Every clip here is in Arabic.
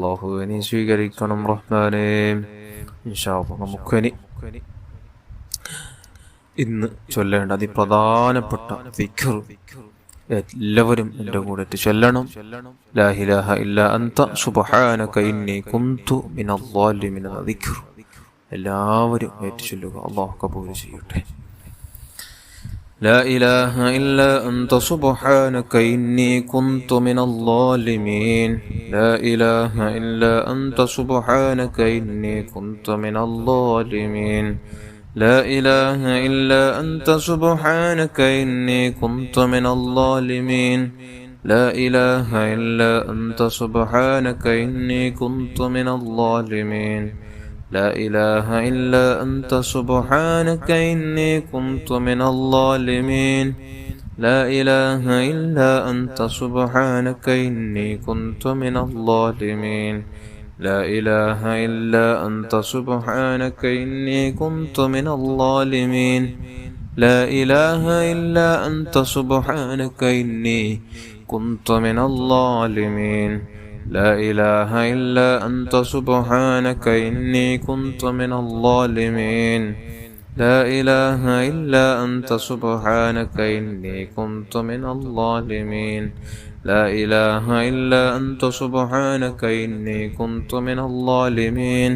അല്ലാഹുവേ നീ സ്വീകരിക്കണം റഹ്മാനേ. ഇൻഷാ അല്ലാഹ് നമുക്കിനി ഇന്ന് ചൊല്ലേണ്ട അതിപ്രധാനപ്പെട്ട ദിക്ർ എല്ലാവരും എൻ്റെ കൂടെ ചൊല്ലണം. ലാ ഇലാഹ ഇല്ലാ അൻത സുബ്ഹാനക ഇന്നി കുന്തു മിനൽ ളാലിമീൻ എന്ന ദിക്ർ എല്ലാവരും ഏറ്റു ചൊല്ലുക. അല്ലാഹു കബൂൽ ചെയ്യട്ടെ. لا إله إلا أنت سبحانك إني كنت من الظالمين. لا إله إلا أنت سبحانك إني كنت من الظالمين. لا إله إلا أنت سبحانك إني كنت من الظالمين. لا إله إلا أنت سبحانك إني كنت من الظالمين. لا إله إلا أنت سبحانك إني كنت من الظالمين. لا إله إلا أنت سبحانك إني كنت من الظالمين. لا إله إلا أنت سبحانك إني كنت من الظالمين. لا إله إلا أنت سبحانك إني كنت من الظالمين. لا إله إلا أنت سبحانك إني كنت من الظالمين. لا إله إلا أنت سبحانك إني كنت من الظالمين. لا إله إلا أنت سبحانك إني كنت من الظالمين.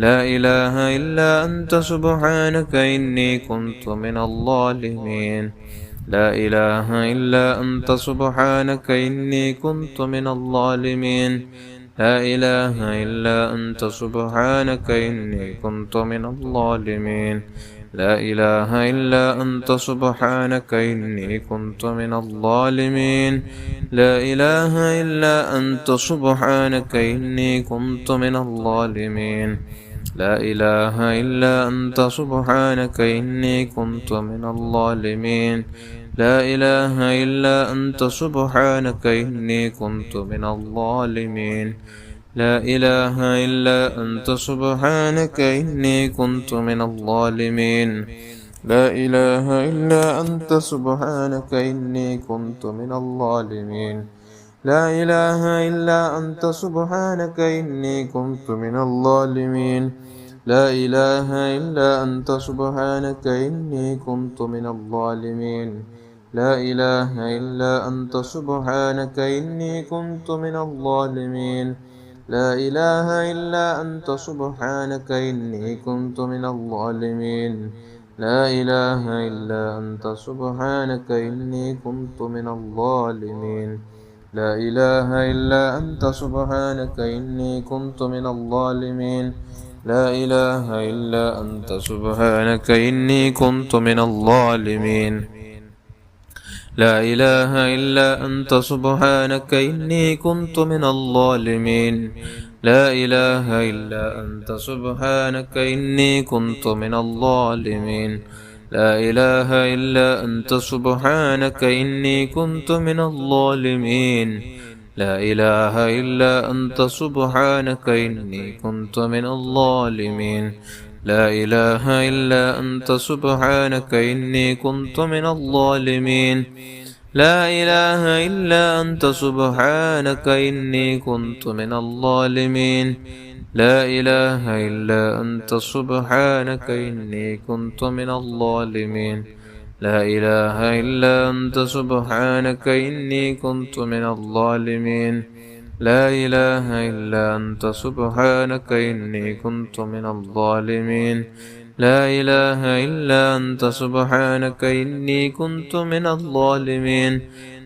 لا إله إلا أنت سبحانك إني كنت من الظالمين. لا إله إلا أنت سبحانك إني كنت من الظالمين. لا إله إلا أنت سبحانك إني كنت من الظالمين. لا إله إلا أنت سبحانك إني كنت من الظالمين. لا إله إلا أنت سبحانك إني كنت من الظالمين. لا إله إلا أنت سبحانك إني كنت من الظالمين. لا إله إلا أنت سبحانك إني كنت من الظالمين. لا إله إلا أنت سبحانك إني كنت من الظالمين. لا إله إلا أنت سبحانك إني كنت من الظالمين. لا إله إلا أنت سبحانك إني كنت من الظالمين. لا إله إلا أنت سبحانك إني كنت من الظالمين. لا إله إلا أنت سبحانك إني كنت من الظالمين. لا إله إلا أنت سبحانك إني كنت من الظالمين. لا إله إلا أنت سبحانك إني كنت من الظالمين. لا إله إلا أنت سبحانك إني كنت من الظالمين. لا إله إلا أنت سبحانك إني كنت من الظالمين. لا إله إلا أنت سبحانك إني كنت من الظالمين. لا إله إلا أنت سبحانك إني كنت من الظالمين. لا إله إلا أنت سبحانك إني كنت من الظالمين. لا إله إلا أنت سبحانك إني كنت من الظالمين. لا إله إلا أنت سبحانك إني كنت من الظالمين. لا إله إلا أنت سبحانك إني كنت من الظالمين. لا إله إلا أنت سبحانك إني كنت من الظالمين. لا إله إلا أنت سبحانك إني كنت من الظالمين. لا إله إلا أنت سبحانك إني كنت من الظالمين. لا إله إلا أنت سبحانك إني كنت من الظالمين.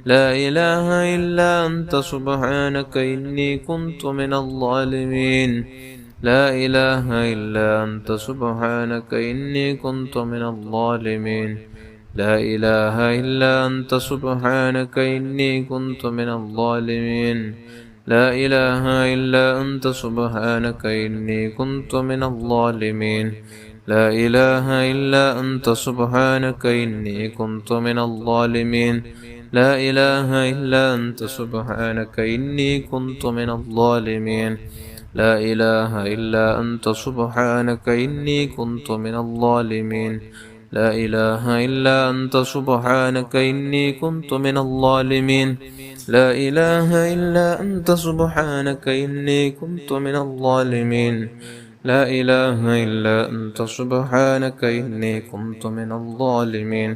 لا إله إلا أنت سبحانك إني كنت من الظالمين. لا إله إلا أنت سبحانك إني كنت من الظالمين. لا إله إلا أنت سبحانك إني كنت من الظالمين. لا إله إلا أنت سبحانك إني كنت من الظالمين. لا إله إلا أنت سبحانك إني كنت من الظالمين. لا إله إلا أنت سبحانك إني كنت من الظالمين. لا إله إلا أنت سبحانك إني كنت من الظالمين. لا إله إلا أنت سبحانك إني كنت من الظالمين. لا إله إلا أنت سبحانك إني كنت من الظالمين لا إله إلا أنت سبحانك إني كنت من الظالمين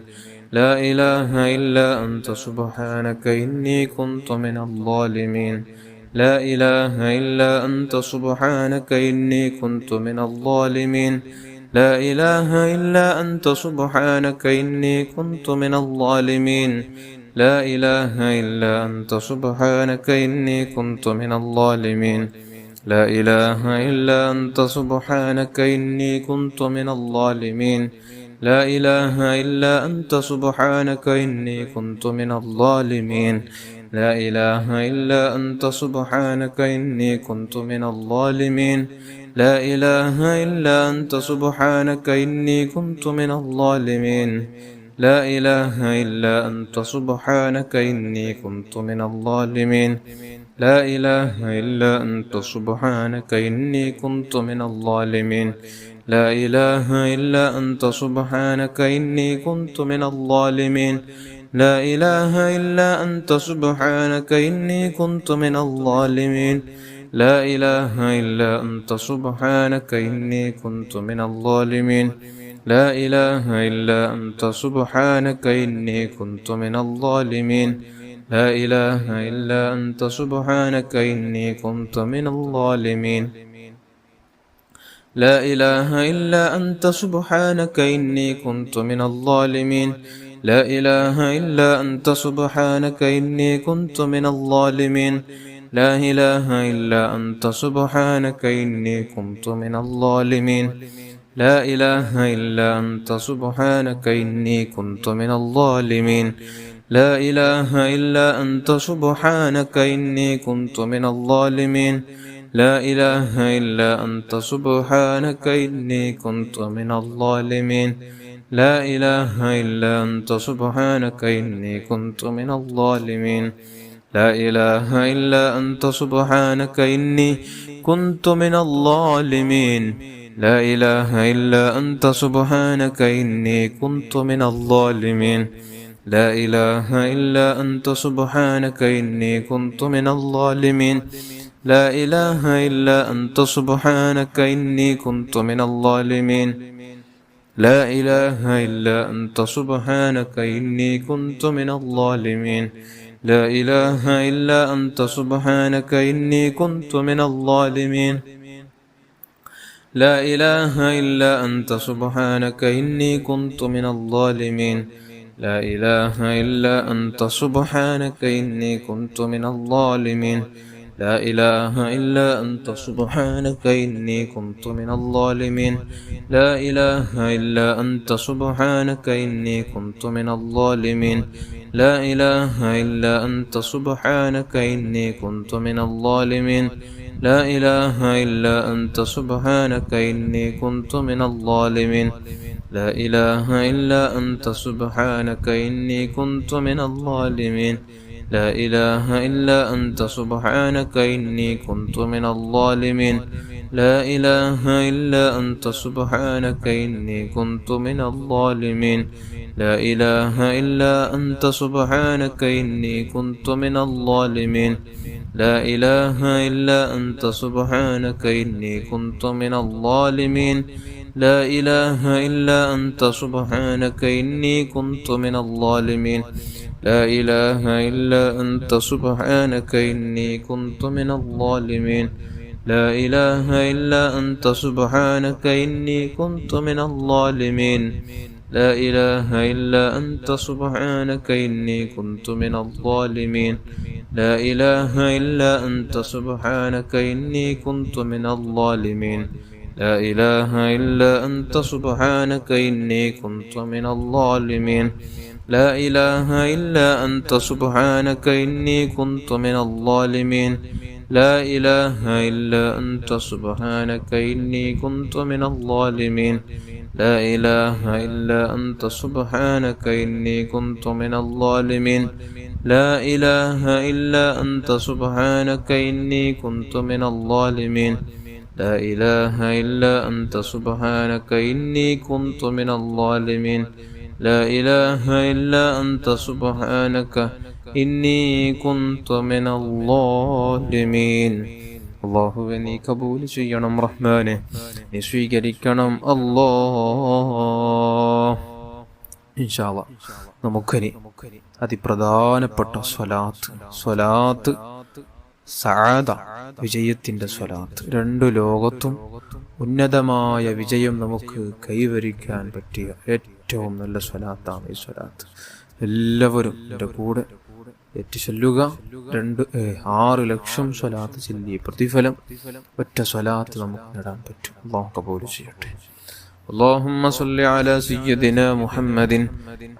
لا إله إلا أنت سبحانك إني كنت من الظالمين لا إله إلا أنت سبحانك إني كنت من الظالمين لا إله إلا أنت سبحانك إني كنت من الظالمين لا إله إلا أنت سبحانك إني كنت من الظالمين لا إله إلا أنت سبحانك إني كنت من الظالمين لا إله إلا أنت سبحانك إني كنت من الظالمين لا إله إلا أنت سبحانك إني كنت من الظالمين لا إله إلا أنت سبحانك إني كنت من الظالمين لا إله إلا أنت سبحانك إني كنت من الظالمين لا إله إلا أنت سبحانك إني كنت من الظالمين لا إله إلا أنت سبحانك إني كنت من الظالمين لا إله إلا أنت سبحانك إني كنت من الظالمين لا إله إلا أنت سبحانك إني كنت من الظالمين لا إله إلا أنت سبحانك إني كنت من الظالمين لا إله إلا أنت سبحانك إني كنت من الظالمين لا إله إلا أنت سبحانك إني كنت من الظالمين لا إله إلا أنت سبحانك إني كنت من الظالمين لا إله إلا أنت سبحانك إني كنت من الظالمين لا إله إلا أنت سبحانك إني كنت من الظالمين لا إله إلا أنت سبحانك إني كنت من الظالمين لا إله إلا أنت سبحانك إني كنت من الظالمين لا إله إلا أنت سبحانك إني كنت من الظالمين لا إله إلا أنت سبحانك إني كنت من الظالمين لا إله إلا أنت سبحانك إني كنت من الظالمين لا إله إلا أنت سبحانك إني كنت من الظالمين لا إله إلا أنت سبحانك إني كنت من الظالمين لا إله إلا أنت سبحانك إني كنت من الظالمين لا إله إلا أنت سبحانك إني كنت من الظالمين لا إله إلا أنت سبحانك إني كنت من الظالمين لا إله إلا أنت سبحانك إني كنت من الظالمين لا إله إلا أنت سبحانك إني كنت من الظالمين لا إله إلا أنت سبحانك إني كنت من الظالمين لا إله إلا أنت سبحانك إني كنت من الظالمين لا إله إلا أنت سبحانك إني كنت من الظالمين لا إله إلا أنت سبحانك إني كنت من الظالمين لا إله إلا أنت سبحانك إني كنت من الظالمين لا إله إلا أنت سبحانك إني كنت من الظالمين لا إله إلا أنت سبحانك إني كنت من الظالمين لا إله إلا أنت سبحانك إني كنت من الظالمين لا إله إلا أنت سبحانك إني كنت من الظالمين لا إله إلا أنت سبحانك إني كنت من الظالمين لا إله إلا أنت سبحانك إني كنت من الظالمين لا إله إلا أنت سبحانك إني كنت من الظالمين لا إله إلا أنت سبحانك إني كنت من الظالمين لا إله إلا أنت سبحانك إني كنت من الظالمين لا إله إلا أنت سبحانك إني كنت من الظالمين لا إله إلا أنت سبحانك إني كنت من الظالمين لا إله إلا أنت سبحانك إني كنت من الظالمين لا إله إلا أنت سبحانك إني كنت من الظالمين لا إله إلا أنت سبحانك إني كنت من الظالمين لا إله إلا أنت سبحانك إني كنت من الظالمين. അള്ളാഹുവെ നീ കബൂൽ ചെയ്യണം റഹ്മാനെ, നീ സ്വീകരിക്കണം അല്ലാ. ഇൻഷാ അല്ലാഹ് നമുക്കിനി അതിപ്രധാനപ്പെട്ട സ്വലാത്ത് സഅദ, വിജയത്തിന്റെ സ്വലാത്ത്. രണ്ടു ലോകത്തും ഉന്നതമായ വിജയം നമുക്ക് കൈവരിക്കാൻ പറ്റിയ ഏറ്റവും നല്ല സ്വലാത്താണ് ഈ സ്വലാത്ത്. എല്ലാവരും എൻ്റെ കൂടെ ചൊല്ലുക. 6 ലക്ഷം സ്വലാത്ത് ചൊല്ലിയ പ്രതിഫലം ഒറ്റ സ്വലാത്ത് നമുക്ക് നേടാൻ പറ്റും. അല്ലാഹു കബൂൽ ചെയ്യട്ടെ. اللهم صل على سيدنا محمد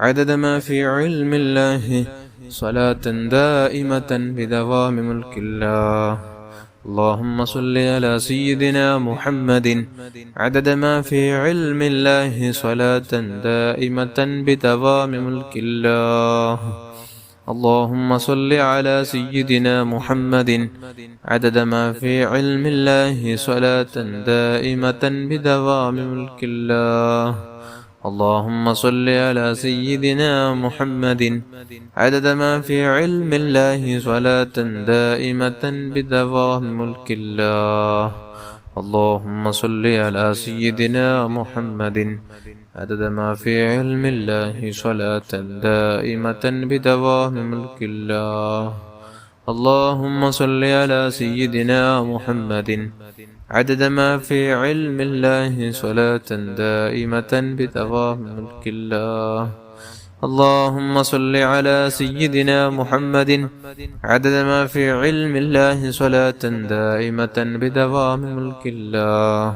عدد ما في علم الله صلاة دائمة بدوام ملك الله. اللهم صل على سيدنا محمد عدد ما في علم الله صلاة دائمة بدوام ملك الله. اللهم صل على سيدنا محمد عدد ما في علم الله صلاة دائمة بدوام ملك الله. اللهم صل على سيدنا محمد عدد ما في علم الله صلاة دائمة بدوام ملك الله. اللهم صل على سيدنا محمد عدد ما في علم الله صلاة دائمة بدوام ملك الله. اللهم صل على سيدنا محمد عدد ما في علم الله صلاة دائمة بدوام ملك الله. اللهم صل على سيدنا محمد عدد ما في علم الله صلاة دائمة بدوام ملك الله.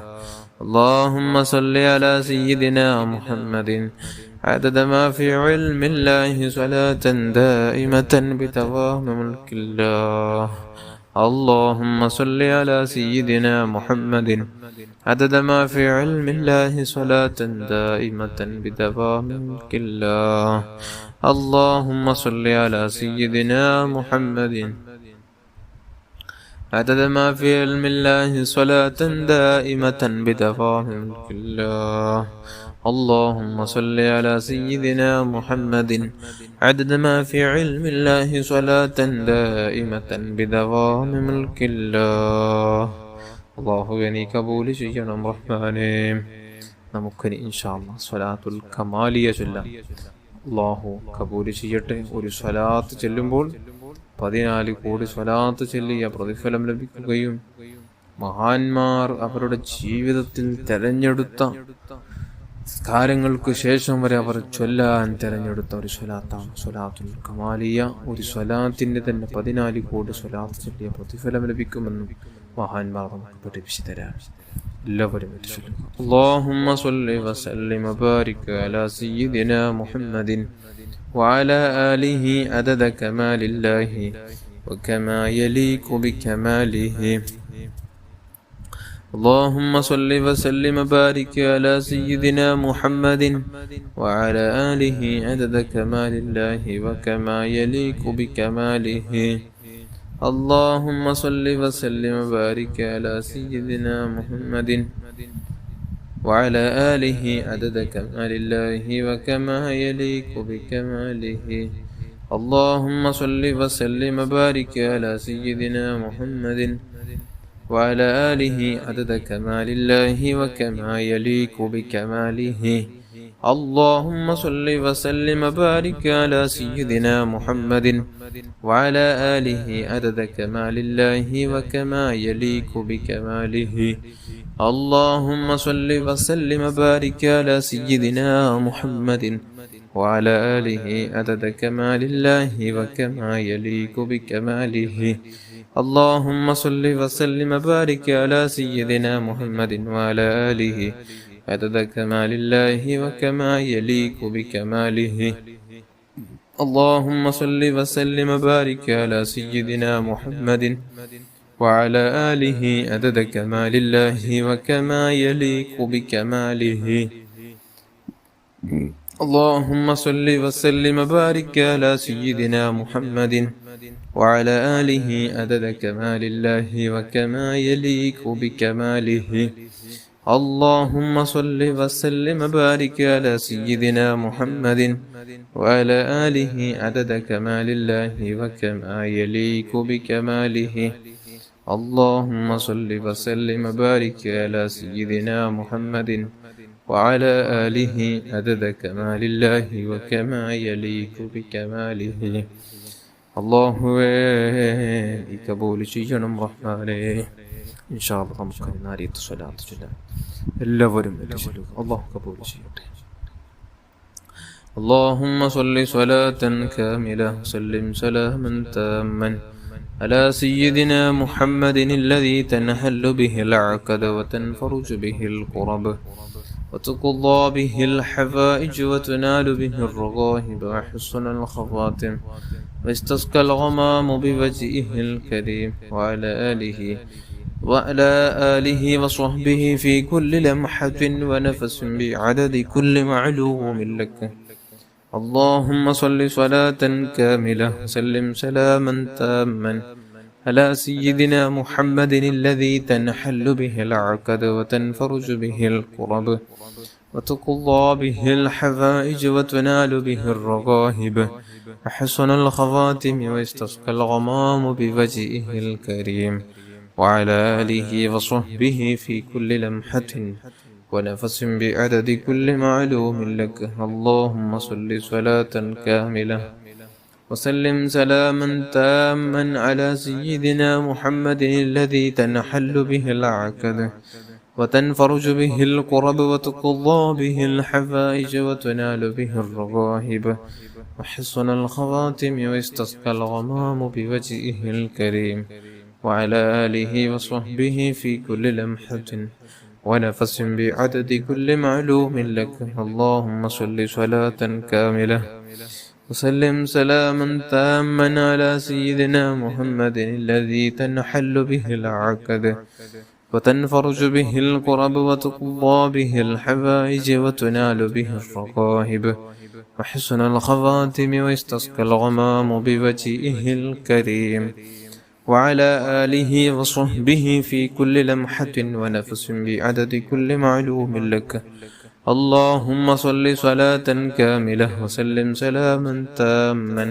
اللهم صل على سيدنا محمد عدد ما في علم الله صلاة دائمة بدوام ملك الله. اللهم صل على سيدنا محمد عدد ما في علم الله صلاة دائمة بدوام ملك الله. اللهم صل على سيدنا محمد عدد ما في علم الله صلاة دائمة بدوام ملك الله. اللهم صل على سيدنا محمد عدد ما في علم الله صلاة دائمة بدوام ملك الله. അള്ളാഹുവെ നീ കബൂൽ ചെയ്യണം റഹ്മാനേ. നമുക്കിനി ഇൻഷാ അല്ലാഹ് സ്വലാത്തുൽ കമാലിയ ചൊല്ലാം. അള്ളാഹു കബൂൽ ചെയ്യട്ടെ. ഒരു സ്വലാത്ത് ചെല്ലുമ്പോൾ 14 കോടി സ്വലാത്ത് ചൊല്ലിയ പ്രതിഫലം ലഭിക്കുകയും മഹാന്മാർ അവരുടെ ജീവിതത്തിൽ തെരഞ്ഞെടുത്ത കാര്യങ്ങൾക്ക് ശേഷം വരെ അവർ ചൊല്ലാൻ തെരഞ്ഞെടുത്ത ഒരു സ്വലാത്താണ് സ്വലാത്തുൽ കമാലിയ. ഒരു സ്വലാത്തിന്റെ തന്നെ 14 കോടി സ്വലാത്ത് ചൊല്ലിയ പ്രതിഫലം ലഭിക്കുമെന്നും മഹാന്മാർ നമുക്ക് പഠിപ്പിച്ചു തരാം. എല്ലാവരും اللهم صل وسلم وبارك على سيدنا محمد وعلى آله عدد كمال الله وكما يليق بكماله. اللهم صل وسلم وبارك على سيدنا محمد وعلى آله عدد كمال الله وكما يليق بكماله. اللهم صل وسلم وبارك على سيدنا محمد وعلى آله عدد كمال الله وكما يليق بكماله. اللهم صل وسلم وبارك على سيدنا محمد وعلى آله عدد كمال الله وكما يليق بكماله. اللهم صل وسلم وبارك على سيدنا محمد وعلى آله عدد كمال الله وكما يليق بكماله. اللهم صل وسلم وبارك على سيدنا محمد وعلى آله عدد كمال الله وكما يليق بكماله. اللهم صل وسلم وبارك على سيدنا محمد وعلى آله عدد كمال الله وكما يليق بكماله. اللهم صل وسلم وبارك على سيدنا محمد وعلى آله عدد كمال الله وكما يليق بكماله. اللهم صل وسلم وبارك على سيدنا محمد وعلى آله عدد كمال الله وكما يليق بكماله. اللهم صل وسلم وبارك على سيدنا محمد وعلى آله عدد كمال الله وكما يليق بكماله. اللهم صل وسلم وبارك على سيدنا محمد وعلى آله عدد كمال الله وكما يليق بكماله. അല്ലാഹുവേ ഈ കബൂൽ ചെയ്യണം റഹ്മാനേ. ഇൻഷാ അല്ലാഹ് നമുക്ക് നാരിയത്ത് സ്വലാത്ത് ചൊല്ലാം. എല്ലാവരും അല്ലാഹു കബൂൽ ചെയ്യട്ടെ. اللهم صل صلاة كاملة وسلم سلاما تاما على سيدنا محمد الذي تنحل به العقد وتنفرج به الكرب وتقضى به الحوائج وتنال به الرغائب وحسن الخواتم واستسقى الغمام بوجهه الكريم وعلى آله وصحبه في كل لمحة ونفس بعدد كل معلوم لك. اللهم صل صلاة كاملة وسلم سلاما تاما على سيدنا محمد الذي تنحل به العقد وتنفرج به الكرب وتقضى به الحوائج وتنال به الرغائب وحسن الخواتم واستسقى الغمام بوجهه الكريم وعلى آله وصحبه في كل لمحة ونفس بعدد كل معلوم لك. اللهم صل صلاة كاملة وسلم سلاما تاما على سيدنا محمد الذي تنحل به العقد وتنفرج به الكرب وتقضى به الحوائج وتنال به الرغائب وحسن الخواتم واستسقى الغمام بوجهه الكريم وعلى آله وصحبه في كل لمحة ونفس بعدد كل معلوم لك. اللهم صل صلاة كاملة وسلم سلاما تاما على سيدنا محمد الذي تنحل به العقد وتنفرج به الكرب وتقضى به الحوائج وتنال به الرغائب وحسن الخواتم واستسقى الغمام بوجهه الكريم وعلى آله وصحبه في كل لمحة ونفس بعدد كل معلوم لك. اللهم صل صلاة كاملة وسلم سلاما تاما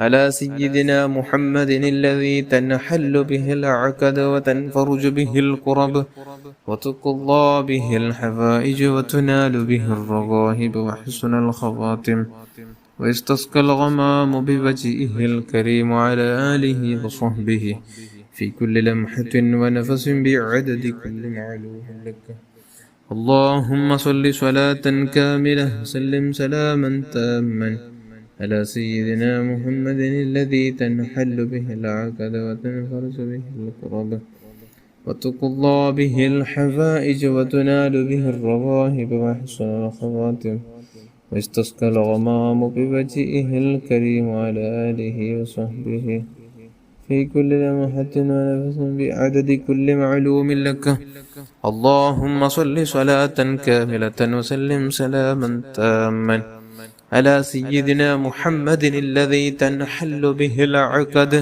على سيدنا محمد الذي تنحل به العقد وتنفرج به الكرب وتقضى به الحوائج وتنال به الرغائب وحسن الخواتم واستسقى الغمام بوجهه الكريم وعلى آله وصحبه في كل لمحة ونفس بعدد كل معلوم لك. اللهم صل صلاة كاملة وسلم سلاما تاما على سيدنا محمد الذي تنحل به العقد وتنفرج به الكرب وتقضى به الحوائج وتنال به الرغائب وحسن الخواتم واستسقى الغمام بوجهه الكريم وعلى آله وصحبه في كل لمحة ونفس بعدد كل معلوم لك. اللهم صل صلاة كاملة وسلم سلاما تاما على سيدنا محمد الذي تنحل به العقد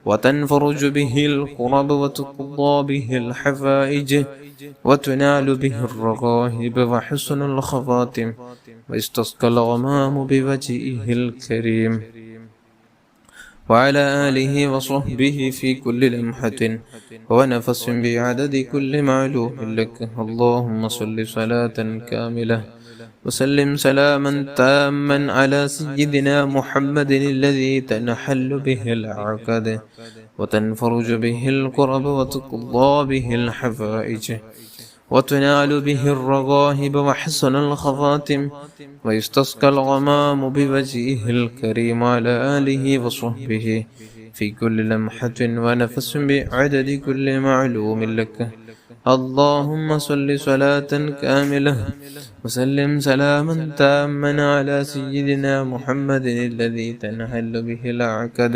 وتنفرج به الكرب وتقضى به الحوائج وتنال به الرغائب وحسن الخواتم واستسقى الغمام بوجهه الكريم وعلى آله وصحبه في كل لمحة ونفس بعدد كل معلوم لك. اللهم صل صلاة كاملة وسلم سلاما تاما على سيدنا محمد الذي تنحل به العقد وتنفرج به الكرب وتقضى به الحوائج وتنال به الرغائب وحسن الخواتم ويستسقى الغمام بوجهه الكريم على آله وصحبه في كل لمحة ونفس بعدد كل معلوم لك. اللهم صل صلاة كاملة وسلم سلاما تاما على سيدنا محمد الذي تنحل به العقد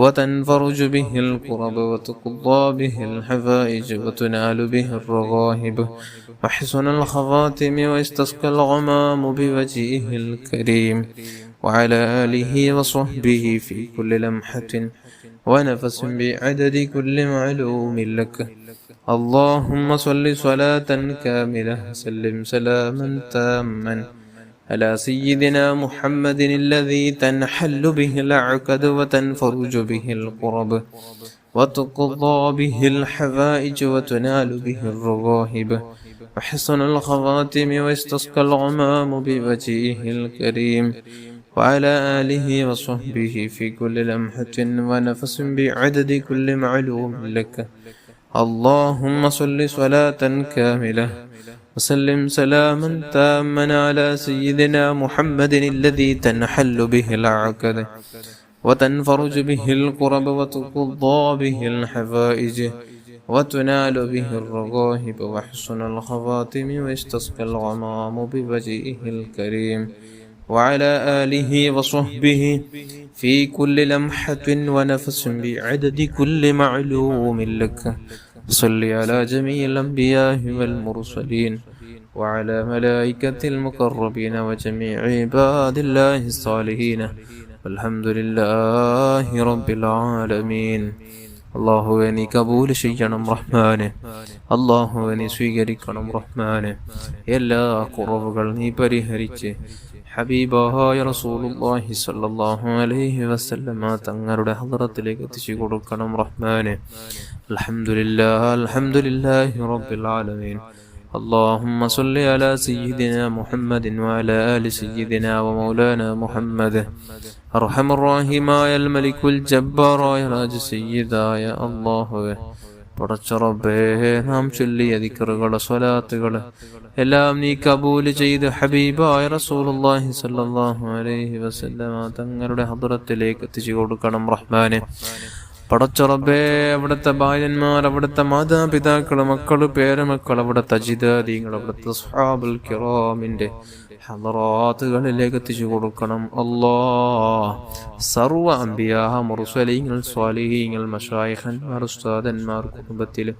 وتنفرج به الكرب وتقضى به الحوائج وتنال به الرغائب وحسن الخواتم واستسقى الغمام بوجهه الكريم وعلى آله وصحبه في كل لمحة ونفس بعدد كل معلوم لك. اللهم صل صلاة كاملة سلم سلاما تاما على سيدنا محمد الذي تنحل به العقد وتنفرج به القرب وتقضى به الحوائج وتنال به الرغائب وحسن الخواتم ويستسقى الغمام بوجهه الكريم وعلى آله وصحبه في كل لمحة ونفس بعدد كل معلوم لك. اللهم صل صلاة كاملة وسلم سلاما تاما على سيدنا محمد الذي تنحل به العقد وتنفرج به القرب وتقضى به الحوائج وتنال به الرغائب وحسن الخواتم ويستسقى الغمام بوجهه الكريم وعلى آله وصحبه في كل لمحة ونفس بعدد كل معلوم لك. صل على جميع الأنبياء والمرسلين وعلى ملائكة المقربين وجميع عباد الله الصالحين والحمد لله رب العالمين. അള്ളാഹുവെ നീ കബൂൽ ചെയ്യണം റഹ്മാനെ. അള്ളാഹുവെ നീ സ്വീകരിക്കണം റഹ്മാനെ. എല്ലാ കുറവുകൾ നീ പരിഹരിച്ച് ഹബീബായ റസൂലുള്ളാഹി സ്വല്ലല്ലാഹു അലൈഹി വസല്ലമ തങ്ങളുടെ ഹദ്റത്തിലേക്ക് എത്തിച്ചു കൊടുക്കണം റഹ്മാനെ. അൽഹംദുലില്ലാഹി റബ്ബിൽ ആലമീൻ. اللهم صل على سيدنا محمد وعلى آل سيدنا ومولانا محمد أرحم الراحمين الملك الجبار يا راج سيدا يا الله. പടച്ച റബ്ബേ, നാം ചൊല്ലിയ ദിക്റുകള് സ്വലാത്തുകള് എല്ലാം നീ കബൂൽ ചെയ്ത് ഹബീബായ റസൂലുള്ളാഹി സ്വല്ലല്ലാഹു അലൈഹി വസല്ലമ തങ്ങളുടെ ഹദ്റത്തിലേക്ക് എത്തിച്ചു കൊടുക്കണം റഹ്മാനെ. പടച്ച റബ്ബേ, അവിടുത്തെ ഭാര്യന്മാർ, അവിടുത്തെ മാതാപിതാക്കള്, മക്കള്, പേരമക്കൾ, അവിടുത്തെ അജിദാദികൾ, അവിടുത്തെ സ്വഹാബുൽ കിറാമിന്റെ ഹളറാത്തുകളിലേക്ക് എത്തിച്ചു കൊടുക്കണം അല്ലാഹ്. സർവ്വ അംബിയാ, മുർസലീങ്ങൾ, സ്വാലിഹീങ്ങൾ, മശായിഖന്മാർ, ഉസ്താദന്മാർ, കുടുംബത്തില്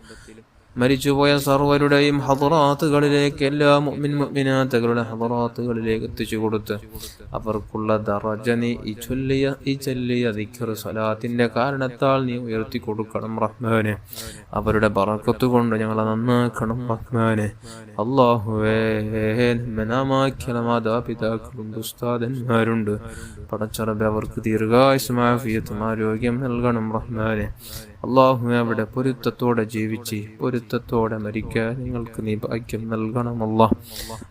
മരിച്ചുപോയ സർവരുടെയും ഹദറാത്തുകളിലേക്ക്, എല്ലാ മുഅ്മിൻ മുഅ്മിനാത്തുകളുടെ ഹദറാത്തുകളിലേക്ക് എത്തിച്ചു കൊടുത്ത് അവർക്കുള്ള ദറജ നീ ഈ ചൊല്ലിയ ദിക്ർ സ്വലാത്തിന്റെ കാരണത്താൽ നീ ഉയർത്തി കൊടുക്കണം റഹ്മാനെ. അവരുടെ ബറക്കത്ത് കൊണ്ട് ഞങ്ങളെ നന്നാക്കണം റഹ്മാനെ. അല്ലാഹുവേ, നാമാക്കിയ മാതാപിതാക്കളുണ്ട്, ഉസ്താദന്മാരുണ്ട്. പടച്ച റബ്ബേ, അവർക്ക് ദീർഘായുസ്സും ആഫിയത്തും ആരോഗ്യം നൽകണം റഹ്മാനെ. അല്ലാഹുവേ, അവിടെ പൊരുത്തത്തോടെ ജീവിച്ച് പൊരുത്തത്തോടെ മരിക്കാൻ നിങ്ങൾക്ക് നീ ഭാഗ്യം നൽകണം അല്ലാഹ്.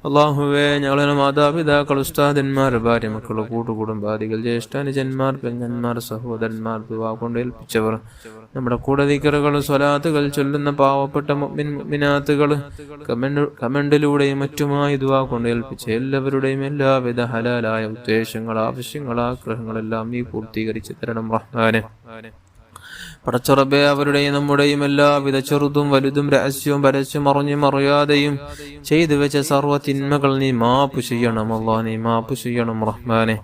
അല്ലാഹുവേ, ഞങ്ങളുടെ മാതാപിതാക്കൾ, ഉസ്താദന്മാർ, ഭാര്യ, മക്കൾ, കൂട്ടുകുടുംബാദികൾ, ജ്യേഷ്ഠാനുജന്മാർ, പെങ്ങന്മാർ, സഹോദരന്മാർ, ദുആ കൊണ്ട് ഏൽപ്പിച്ചവർ, നമ്മുടെ കൂടെ ദിക്റുകൾ സ്വലാത്തുകൾ ചൊല്ലുന്ന പാവപ്പെട്ട മുഅ്മിൻ മുഅ്മിനാത്തുകൾ, കമന്റിലൂടെയും മറ്റുമായി ദുആ കൊണ്ട് ഏൽപ്പിച്ച എല്ലാവരുടെയും എല്ലാവിധ ഹലാലായ ഉദ്ദേശങ്ങൾ, ആവശ്യങ്ങൾ, ആഗ്രഹങ്ങളെല്ലാം നീ പൂർത്തീകരിച്ചു തരണം റഹ്മാനെ. പടച്ച റബ്ബേ, അവരുടെയും നമ്മുടെയും എല്ലാവിധ ചെറുതും വലുതും രഹസ്യവും പരസ്യം അറിഞ്ഞും അറിയാതെയും ചെയ്തു വെച്ച സർവ്വ തിന്മകൾ നീ മാപ്പ് ചെയ്യണം അല്ലാഹ്, നീ മാപ്പ് ചെയ്യണം റഹ്മാനെ.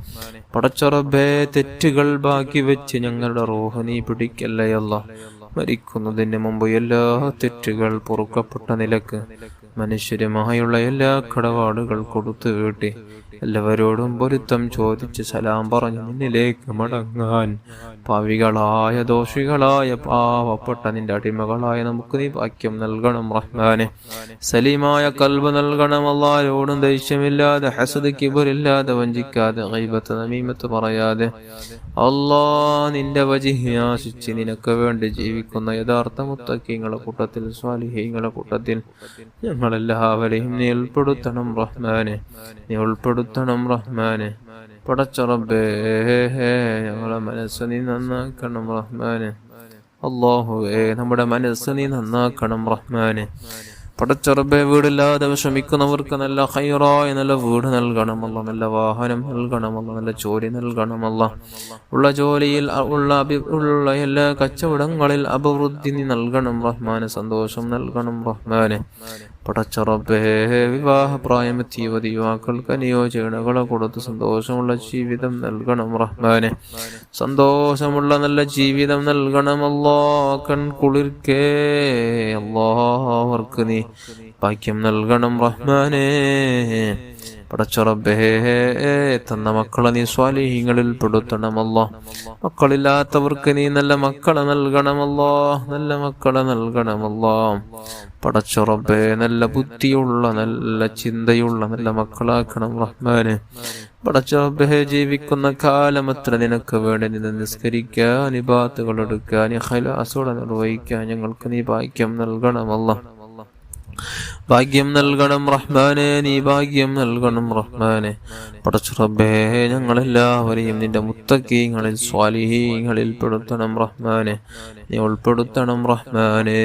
പടച്ച റബ്ബേ, തെറ്റുകൾ ബാക്കി വെച്ച് ഞങ്ങളുടെ റൂഹ് നീ പിടിക്കല്ലേ അല്ലാഹ്. മരിക്കുന്നതിന് മുമ്പ് എല്ലാ തെറ്റുകൾ പൊറുക്കപ്പെട്ട നിലക്ക് മനുഷ്യരുമായുള്ള എല്ലാ കടപാടുകൾ കൊടുത്തു വീട്ടി എല്ലാവരോടും പൊരുത്തം ചോദിച്ച് സലാം പറഞ്ഞ് നിന്നിലേക്ക് മടങ്ങാൻ പാവികളായ ദോഷികളായ പാവപ്പെട്ട നിന്റെ അടിമകളായ നമുക്ക് നീ ഭാഗ്യം നൽകണം റഹ്മാനെ. സലീമായ കൽബ് നൽകണം അല്ലാഹുവോടും ദേഷ്യമില്ലാതെ, ഹസദ് കിബറില്ലാതെ, വഞ്ചിക്കാതെ, ഗൈബത്ത് നമീമത്ത് പറയാതെ അല്ലാഹ് നിന്റെ വജ്ഹ് ആശിച്ച് നിനക്ക് വേണ്ടി ജീവിക്കുന്ന യഥാർത്ഥ മുത്തഖീങ്ങളുടെ കൂട്ടത്തിൽ, സ്വാലിഹീങ്ങളുടെ കൂട്ടത്തിൽ ഞങ്ങളെല്ലാവരെയും നീ ഉൾപ്പെടുത്തണം റഹ്മാനെ, നീ ഉൾപ്പെടുത്തണം റഹ്മാനെ. പടച്ച റബ്ബേ, ഞങ്ങളെ മനസ്സ് നീ നന്നാക്കണം റഹ്മാനെ. അല്ലാഹുവേ, നമ്മുടെ മനസ്സ് നീ നന്നാക്കണം റഹ്മാനെ. പടച്ച റബ്ബേ, വീടില്ലാതെ വിഷമിക്കുന്നവർക്ക് നല്ല ഖൈറായ നല്ല വീട് നൽകണമല്ല, നല്ല വാഹനം നൽകണമല്ല, നല്ല ജോലി നൽകണമല്ല. ഉള്ള ജോലിയിൽ ഉള്ള എല്ലാ കച്ചവടങ്ങളിൽ അഭിവൃദ്ധി നീ നൽകണം റഹ്മാനെ. സന്തോഷം നൽകണം റഹ്മാനെ. പടച്ച റബ്ബേ, വിവാഹപ്രായമെത്തിയ യുവാക്കൾക്ക് അനുയോജ്യകളെ കൊടുത്ത് സന്തോഷമുള്ള ജീവിതം നൽകണം റഹ്മാനെ. സന്തോഷമുള്ള നല്ല ജീവിതം നൽകണം അല്ലാഹ്. കൺകുളിർക്കേ അല്ലാഹ് അവർക്ക് നീ ഭാഗ്യം നൽകണം റഹ്മാനെ. പടച്ചറബ്ബേ തന്ന മക്കളെ നീ സ്വാലിഹീങ്ങളിൽ പെടുത്തണമല്ലോ. മക്കളില്ലാത്തവർക്ക് നീ നല്ല മക്കളെ നൽകണമല്ലോ, നല്ല മക്കളെ നൽകണമല്ലോ. പടച്ചറബ്ബേ നല്ല ബുദ്ധിയുള്ള നല്ല ചിന്തയുള്ള നല്ല മക്കളാക്കണം റഹ്മാനെ. പടച്ചറബ്ബേ ജീവിക്കുന്ന കാലം അത്ര നിനക്ക് വേണ്ടി നിന്ന് നിസ്കരിക്കാൻ, ഇബാദത്തുകൾ എടുക്കാൻ, ഖലാസോടെ നിർവഹിക്കാൻ ഞങ്ങൾക്ക് നീ ഭാഗ്യം നൽകണമല്ലോ. ഭാഗ്യം നൽകണം റഹ്മാനെ, നീ ഭാഗ്യം നൽകണം റഹ്മാനെ. പടച്ചറബ്ബേ ഞങ്ങളെല്ലാവരെയും നിന്റെ മുത്തഖീങ്ങളിൽ സ്വാലിഹീങ്ങളിൽ പെടുത്തണം റഹ്മാനെ, നീ ഉൾപ്പെടുത്തണം റഹ്മാനെ.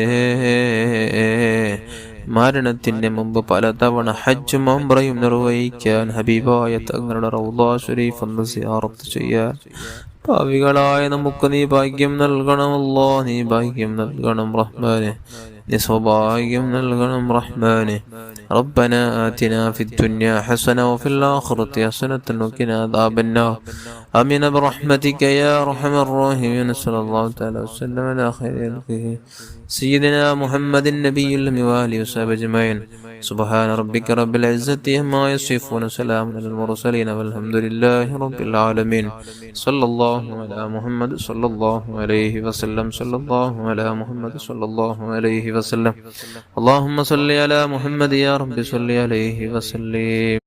മരണത്തിന്റെ മുമ്പ് പലതവണ ഹജ്ജും ഉംറയും നിർവഹിക്കാൻ, ഹബീബായ തങ്ങളുടെ റൗള ശരീഫ് ഒന്ന് സിയാറത്ത് ചെയ്യാൻ പാവികളായ നമുക്ക് നീ ഭാഗ്യം നൽകണമല്ലോ, നീ ഭാഗ്യം നൽകണം റഹ്മാനെ, നീ സൗഭാഗ്യം നൽകണം റഹ്മാനെ. ربنا آتنا في الدنيا حسنة وفي الآخرة حسنة وقنا عذاب النار. آمين برحمتك يا أرحم الراحمين. صلى الله تعالى وسلم على خير خلقه سيدنا محمد النبي الأمي وآله وصحبه أجمعين. سبحان ربك رب العزة عما يصفون، سلام على المرسلين والحمد لله رب العالمين. صلى الله على محمد صلى الله عليه وسلم. صلى الله على محمد صلى الله عليه وسلم. اللهم صل على محمد يا رب صل عليه وسلم.